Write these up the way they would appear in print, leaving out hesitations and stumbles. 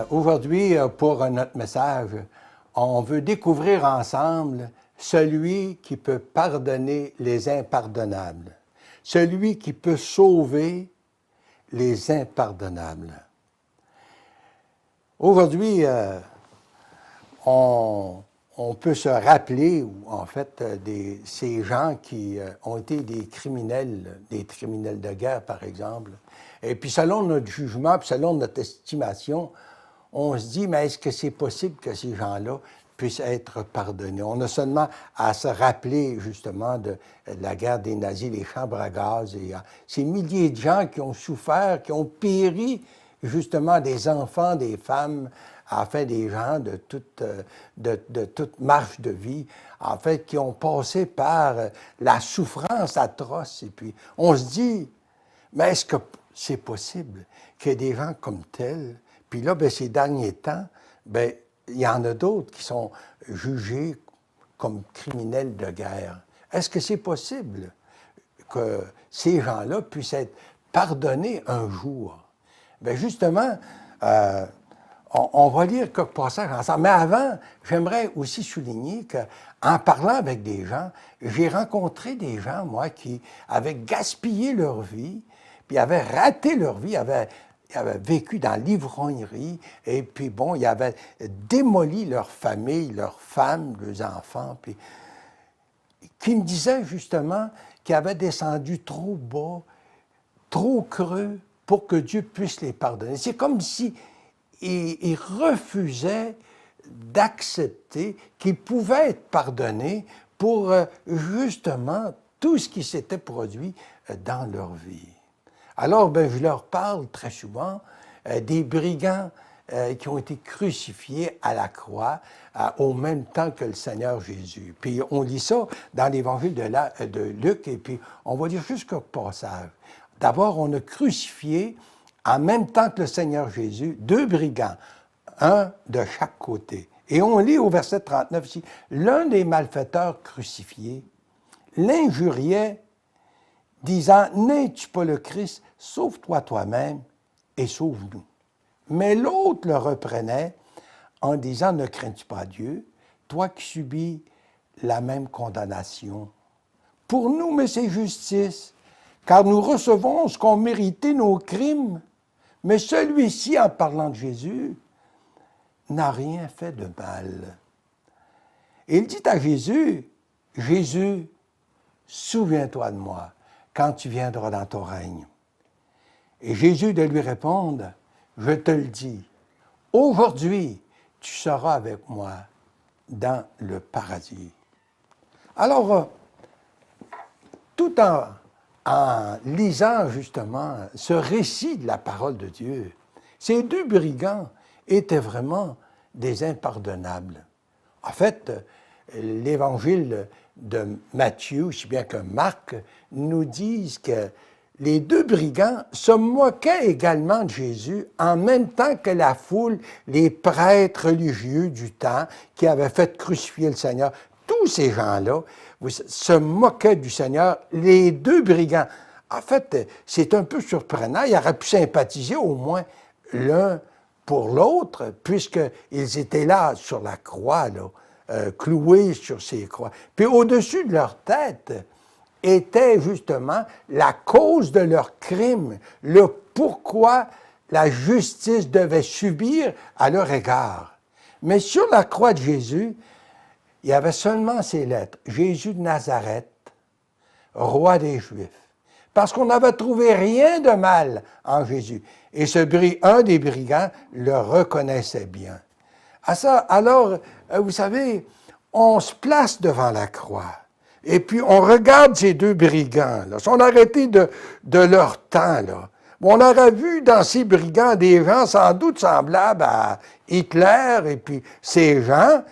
Aujourd'hui, pour notre message, on veut découvrir ensemble celui qui peut pardonner les impardonnables, celui qui peut sauver les impardonnables. Aujourd'hui, on peut se rappeler, en fait, ces gens qui ont été des criminels de guerre, par exemple. Et puis, selon notre jugement, puis selon notre estimation, on se dit, mais est-ce que c'est possible que ces gens-là puissent être pardonnés? On a seulement à se rappeler, justement, de la guerre des nazis, les chambres à gaz, et ces milliers de gens qui ont souffert, qui ont péri, justement, des enfants, des femmes, en fait, des gens de toute marche de vie, en fait, qui ont passé par la souffrance atroce. Et puis, on se dit, mais est-ce que c'est possible qu'il y ait des gens comme tels? Puis là, bien, ces derniers temps, bien, il y en a d'autres qui sont jugés comme criminels de guerre. Est-ce que c'est possible que ces gens-là puissent être pardonnés un jour? Bien, justement, on va lire quelques passages ensemble. Mais avant, j'aimerais aussi souligner qu'en parlant avec des gens, j'ai rencontré des gens, moi, qui avaient gaspillé leur vie, puis avaient raté leur vie, avaient vécu dans l'ivrognerie, et puis bon, ils avaient démoli leur famille, leurs femmes, leurs enfants, puis qui me disaient justement qu'ils avaient descendu trop bas, trop creux, pour que Dieu puisse les pardonner. C'est comme si ils refusaient d'accepter qu'ils pouvaient être pardonnés pour justement tout ce qui s'était produit dans leur vie. Alors, ben, je leur parle très souvent des brigands qui ont été crucifiés à la croix au même temps que le Seigneur Jésus. Puis on lit ça dans l'Évangile de Luc, et puis on va lire juste quelques passages. D'abord, on a crucifié en même temps que le Seigneur Jésus, deux brigands, un de chaque côté. Et on lit au verset 39 ici, l'un des malfaiteurs crucifiés l'injuriait, disant, « N'es-tu pas le Christ? Sauve-toi toi-même et sauve-nous. » Mais l'autre le reprenait en disant, « Ne crains-tu pas Dieu, toi qui subis la même condamnation? Pour nous, mais c'est justice, car nous recevons ce qu'ont mérité nos crimes. Mais celui-ci, en parlant de Jésus, n'a rien fait de mal. » Et il dit à Jésus, « Jésus, souviens-toi de moi quand tu viendras dans ton règne. » Et Jésus de lui répondre, « Je te le dis, aujourd'hui, tu seras avec moi dans le paradis. » Alors, tout en lisant justement ce récit de la parole de Dieu, ces deux brigands étaient vraiment des impardonnables. En fait, l'Évangile de Matthieu, aussi bien que Marc, nous disent que les deux brigands se moquaient également de Jésus en même temps que la foule, les prêtres religieux du temps qui avaient fait crucifier le Seigneur. Tous ces gens-là se moquaient du Seigneur, les deux brigands. En fait, c'est un peu surprenant. Ils auraient pu sympathiser au moins l'un pour l'autre, puisqu'ils étaient là sur la croix, là, cloués sur ces croix. Puis au-dessus de leur tête était justement la cause de leur crime, le pourquoi la justice devait subir à leur égard. Mais sur la croix de Jésus, il y avait seulement ces lettres. Jésus de Nazareth, roi des Juifs. Parce qu'on n'avait trouvé rien de mal en Jésus. Et un des brigands le reconnaissait bien. Alors, vous savez, on se place devant la croix. Et puis, on regarde ces deux brigands, là. Ils sont arrêtés de leur temps, là. On aurait vu dans ces brigands des gens sans doute semblables à Hitler et puis ces gens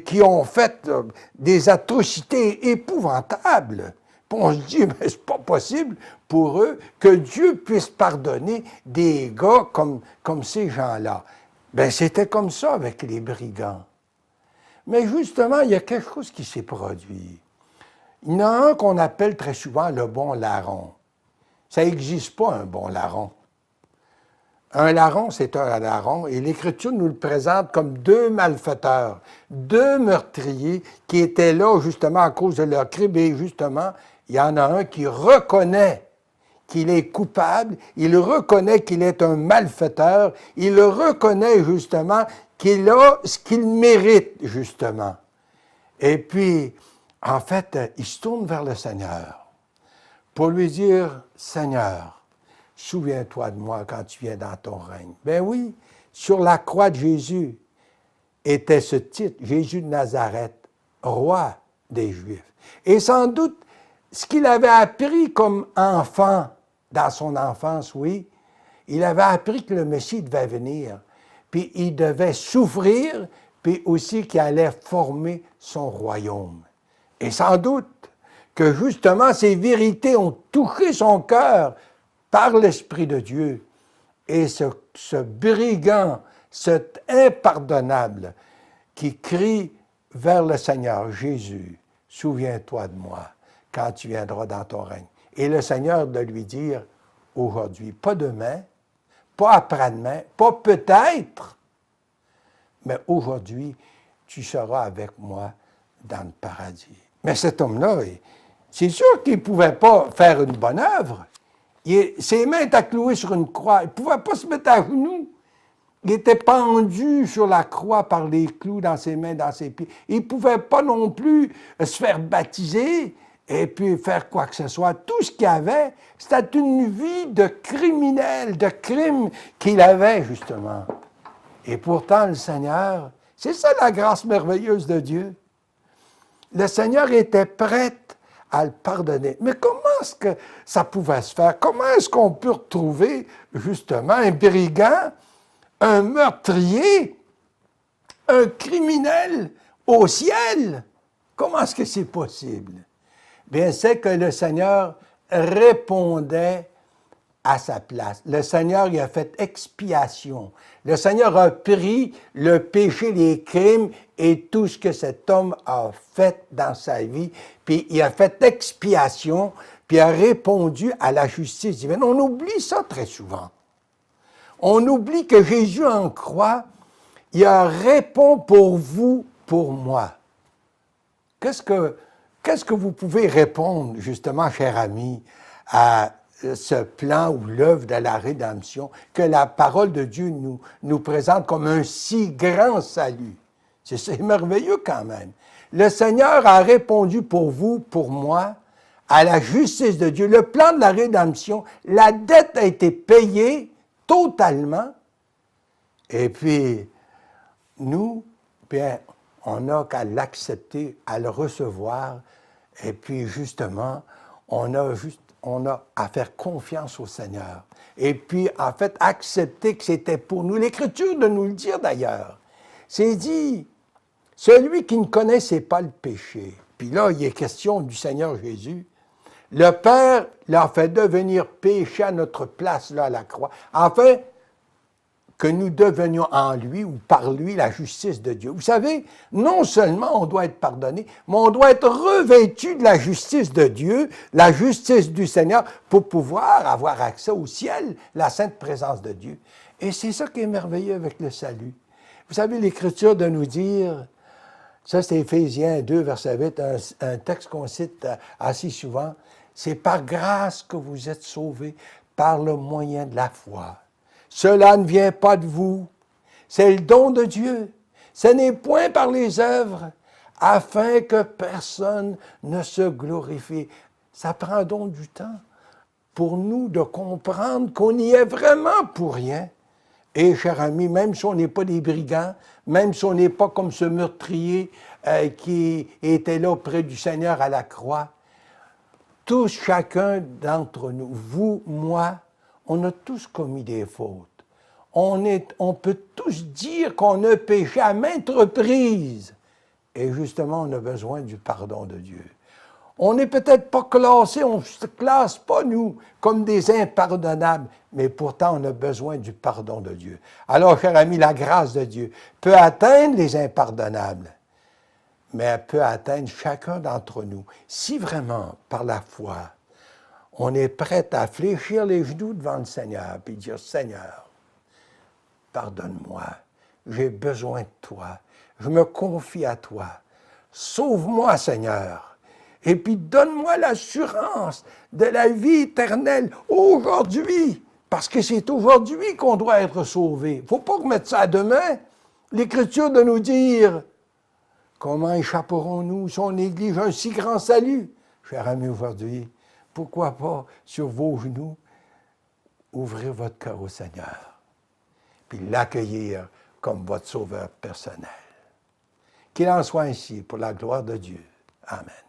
qui ont fait des atrocités épouvantables. Puis on se dit, mais c'est pas possible pour eux que Dieu puisse pardonner des gars comme ces gens-là. Bien, c'était comme ça avec les brigands. Mais justement, il y a quelque chose qui s'est produit. Il y en a un qu'on appelle très souvent le bon larron. Ça n'existe pas, un bon larron. Un larron, c'est un larron, et l'Écriture nous le présente comme deux malfaiteurs, deux meurtriers qui étaient là justement à cause de leur crime, et justement, il y en a un qui reconnaît qu'il est coupable, il reconnaît qu'il est un malfaiteur, il reconnaît justement qu'il a ce qu'il mérite, justement. Et puis, en fait, il se tourne vers le Seigneur pour lui dire, « Seigneur, souviens-toi de moi quand tu viens dans ton règne. » Ben oui, sur la croix de Jésus était ce titre, Jésus de Nazareth, roi des Juifs. Et sans doute, ce qu'il avait appris comme enfant, dans son enfance, oui, il avait appris que le Messie devait venir, puis il devait souffrir, puis aussi qu'il allait former son royaume. Et sans doute que justement ces vérités ont touché son cœur par l'Esprit de Dieu. Et ce brigand, cet impardonnable qui crie vers le Seigneur, « Jésus, souviens-toi de moi quand tu viendras dans ton règne. » Et le Seigneur de lui dire, aujourd'hui, pas demain, pas après-demain, pas peut-être, mais aujourd'hui, tu seras avec moi dans le paradis. Mais cet homme-là, c'est sûr qu'il ne pouvait pas faire une bonne œuvre. Ses mains étaient clouées sur une croix. Il ne pouvait pas se mettre à genoux. Il était pendu sur la croix par les clous dans ses mains, dans ses pieds. Il ne pouvait pas non plus se faire baptiser et puis faire quoi que ce soit. Tout ce qu'il avait, c'était une vie de criminel, de crime qu'il avait, justement. Et pourtant, le Seigneur, c'est ça la grâce merveilleuse de Dieu. Le Seigneur était prêt à le pardonner. Mais comment est-ce que ça pouvait se faire? Comment est-ce qu'on peut retrouver, justement, un brigand, un meurtrier, un criminel au ciel? Comment est-ce que c'est possible? Bien, c'est que le Seigneur répondait à sa place. Le Seigneur y a fait expiation. Le Seigneur a pris le péché, les crimes et tout ce que cet homme a fait dans sa vie, puis il a fait expiation, puis a répondu à la justice divine. On oublie ça très souvent. On oublie que Jésus en croix, il a répond pour vous, pour moi. Qu'est-ce que vous pouvez répondre, justement, cher ami, à ce plan ou l'œuvre de la rédemption que la parole de Dieu nous présente comme un si grand salut? C'est merveilleux quand même. Le Seigneur a répondu pour vous, pour moi, à la justice de Dieu. Le plan de la rédemption, la dette a été payée totalement. Et puis, nous, bien, on n'a qu'à l'accepter, à le recevoir. Et puis, justement, on a à faire confiance au Seigneur. Et puis, en fait, accepter que c'était pour nous. L'Écriture de nous le dire d'ailleurs. C'est dit, celui qui ne connaissait pas le péché. Puis là, il est question du Seigneur Jésus. Le Père l'a fait devenir péché à notre place, là, à la croix. Afin que nous devenions en lui ou par lui la justice de Dieu. Vous savez, non seulement on doit être pardonné, mais on doit être revêtu de la justice de Dieu, la justice du Seigneur, pour pouvoir avoir accès au ciel, la sainte présence de Dieu. Et c'est ça qui est merveilleux avec le salut. Vous savez, l'Écriture de nous dire, ça c'est Éphésiens 2, verset 8, un texte qu'on cite assez souvent, c'est par grâce que vous êtes sauvés par le moyen de la foi. Cela ne vient pas de vous, c'est le don de Dieu. Ce n'est point par les œuvres, afin que personne ne se glorifie. Ça prend donc du temps pour nous de comprendre qu'on n'y est vraiment pour rien. Et, cher ami, même si on n'est pas des brigands, même si on n'est pas comme ce meurtrier qui était là près du Seigneur à la croix, tous, chacun d'entre nous, vous, moi, on a tous commis des fautes. On peut tous dire qu'on a péché à maintes reprises. Et justement, on a besoin du pardon de Dieu. On n'est peut-être pas classé, on ne se classe pas, nous, comme des impardonnables, mais pourtant, on a besoin du pardon de Dieu. Alors, cher ami, la grâce de Dieu peut atteindre les impardonnables, mais elle peut atteindre chacun d'entre nous. Si vraiment, par la foi, on est prêt à fléchir les genoux devant le Seigneur, puis dire, Seigneur, pardonne-moi, j'ai besoin de toi, je me confie à toi. Sauve-moi, Seigneur, et puis donne-moi l'assurance de la vie éternelle aujourd'hui, parce que c'est aujourd'hui qu'on doit être sauvé. Il ne faut pas remettre ça à demain. L'Écriture de nous dire comment échapperons-nous si on néglige un si grand salut. Cher ami, aujourd'hui, pourquoi pas, sur vos genoux, ouvrir votre cœur au Seigneur, puis l'accueillir comme votre sauveur personnel. Qu'il en soit ainsi pour la gloire de Dieu. Amen.